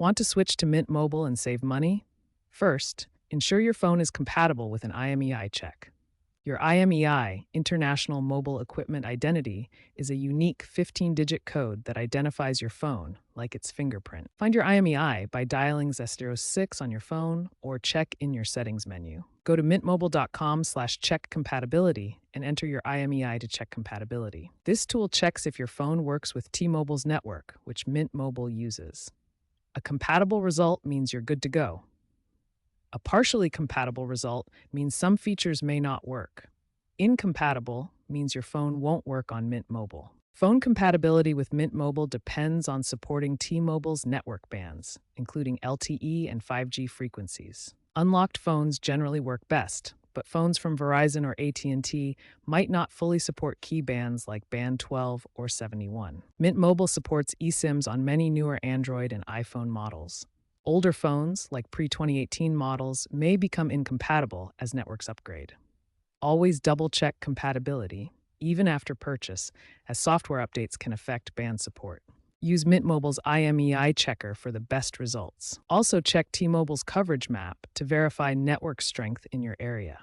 Want to switch to Mint Mobile and save money? First, ensure your phone is compatible with an IMEI check. Your IMEI, International Mobile Equipment Identity, is a unique 15-digit code that identifies your phone, like its fingerprint. Find your IMEI by dialing *06 on your phone or check in your settings menu. Go to mintmobile.com/check compatibility and enter your IMEI to check compatibility. This tool checks if your phone works with T-Mobile's network, which Mint Mobile uses. A compatible result means you're good to go. A partially compatible result means some features may not work. Incompatible means your phone won't work on Mint Mobile. Phone compatibility with Mint Mobile depends on supporting T-Mobile's network bands, including LTE and 5G frequencies. Unlocked phones generally work best, but phones from Verizon or AT&T might not fully support key bands like Band 12 or 71. Mint Mobile supports eSIMs on many newer Android and iPhone models. Older phones, like pre-2018 models, may become incompatible as networks upgrade. Always double-check compatibility, even after purchase, as software updates can affect band support. Use Mint Mobile's IMEI checker for the best results. Also check T-Mobile's coverage map to verify network strength in your area.